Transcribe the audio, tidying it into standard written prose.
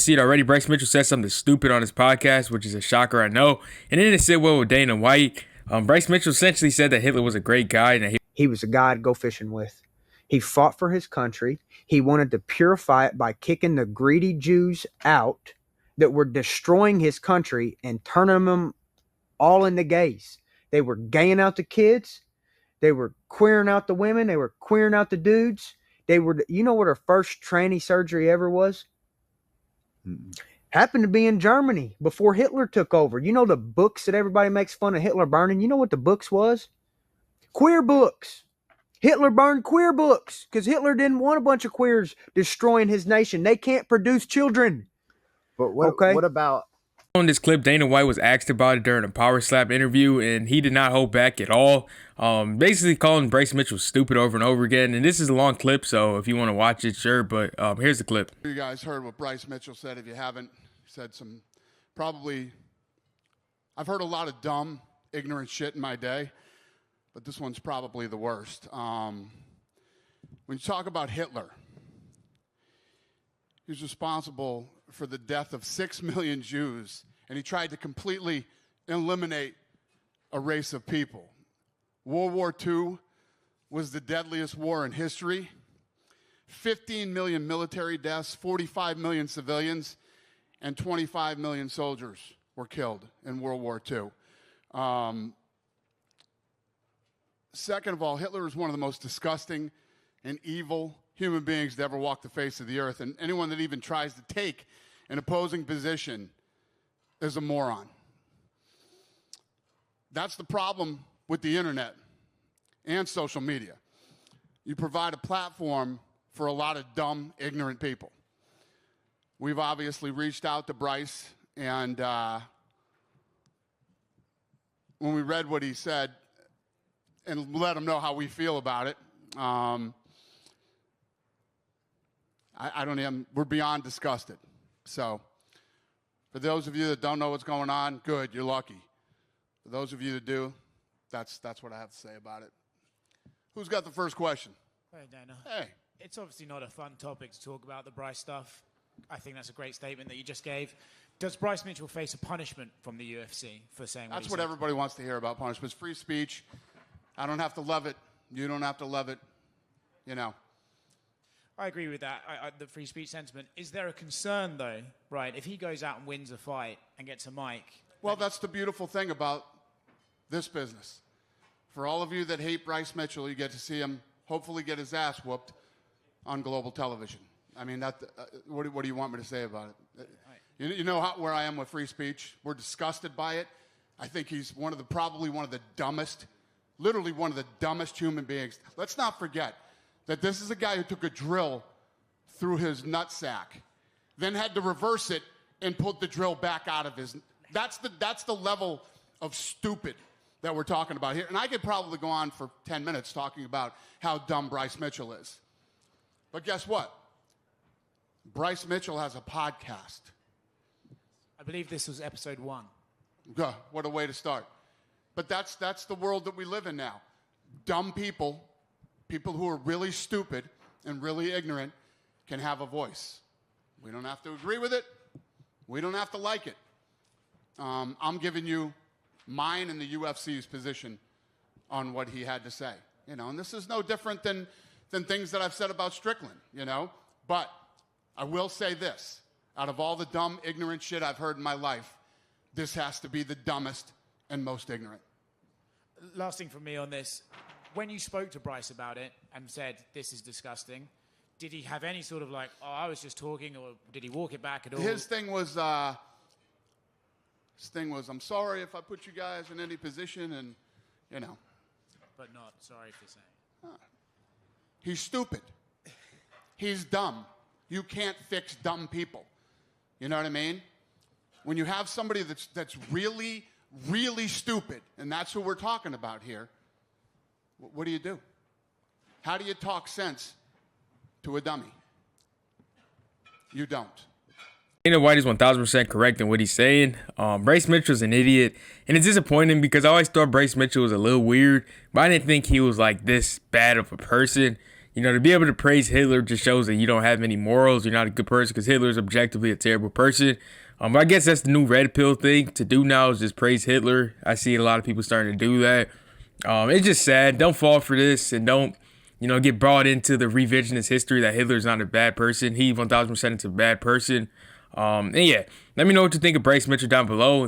See it already. Bryce Mitchell said something stupid on his podcast, which is a shocker, I know. And then it sit well with Dana White. Bryce Mitchell essentially said that Hitler was a great guy. And he was a guy to go fishing with. He fought for his country. He wanted to purify it by kicking the greedy Jews out that were destroying his country and turning them all into gays. They were gaying out the kids. They were queering out the women. They were queering out the dudes. They were, you know what her first tranny surgery ever was? Happened to be in Germany before Hitler took over. You know the books that everybody makes fun of Hitler burning? You know what the books was? Queer books. Hitler burned queer books because Hitler didn't want a bunch of queers destroying his nation. They can't produce children. But what about... On this clip, Dana White was asked about it during a Power Slap interview, and he did not hold back at all. Basically calling Bryce Mitchell stupid over and over again. And this is a long clip, so if you want to watch it, sure. But here's the clip. You guys heard what Bryce Mitchell said. If you haven't, he said some probably... I've heard a lot of dumb, ignorant shit in my day, but this one's probably the worst. When you talk about Hitler, he was responsible for the death of 6 million Jews, and he tried to completely eliminate a race of people. World War II was the deadliest war in history. 15 million military deaths, 45 million civilians, and 25 million soldiers were killed in World War II. Second of all, Hitler is one of the most disgusting and evil human beings to ever walk the face of the earth, and anyone that even tries to take an opposing position is a moron. That's the problem with the internet and social media. You provide a platform for a lot of dumb, ignorant people. We've obviously reached out to Bryce, and when we read what he said and let him know how we feel about it, we're beyond disgusted. So, for those of you that don't know what's going on, good, you're lucky. For those of you that do, that's what I have to say about it. Who's got the first question? Hey, Dana. Hey. It's obviously not a fun topic to talk about the Bryce stuff. I think that's a great statement that you just gave. Does Bryce Mitchell face a punishment from the UFC for saying what he said? That's what everybody wants to hear about punishments. Free speech. I don't have to love it. You don't have to love it. You know. I agree with that, the free speech sentiment. Is there a concern, though, right, if he goes out and wins a fight and gets a mic? Well, that's the beautiful thing about this business. For all of you that hate Bryce Mitchell, you get to see him hopefully get his ass whooped on global television. I mean, what do you want me to say about it? You know where I am with free speech. We're disgusted by it. I think he's probably one of the dumbest, literally one of the dumbest human beings. Let's not forget that this is a guy who took a drill through his nutsack, then had to reverse it and put the drill back out of his... That's the level of stupid that we're talking about here. And I could probably go on for 10 minutes talking about how dumb Bryce Mitchell is. But guess what? Bryce Mitchell has a podcast. I believe this was episode 1. What a way to start. But that's the world that we live in now. Dumb people who are really stupid and really ignorant can have a voice. We don't have to agree with it. We don't have to like it. I'm giving you mine and the UFC's position on what he had to say. You know, and this is no different than things that I've said about Strickland, you know. But I will say this. Out of all the dumb, ignorant shit I've heard in my life, this has to be the dumbest and most ignorant. Last thing from me on this. When you spoke to Bryce about it and said, this is disgusting, did he have any sort of like, oh, I was just talking, or did he walk it back at all? His thing was, I'm sorry if I put you guys in any position, and, you know. But not sorry for saying. He's stupid. He's dumb. You can't fix dumb people. You know what I mean? When you have somebody that's really, really stupid, and that's who we're talking about here, what do you do? How do you talk sense to a dummy? You don't. Dana White is 1,000% correct in what he's saying. Bryce Mitchell's an idiot, and it's disappointing because I always thought Bryce Mitchell was a little weird, but I didn't think he was like this bad of a person. you know, to be able to praise Hitler just shows that you don't have any morals. You're not a good person, because Hitler is objectively a terrible person. But I guess that's the new red pill thing to do now, is just praise Hitler. I see a lot of people starting to do that. It's just sad. Don't fall for this, and don't, you know, get brought into the revisionist history that Hitler's not a bad person. He 1000% is a bad person. And yeah, let me know what you think of Bryce Mitchell down below.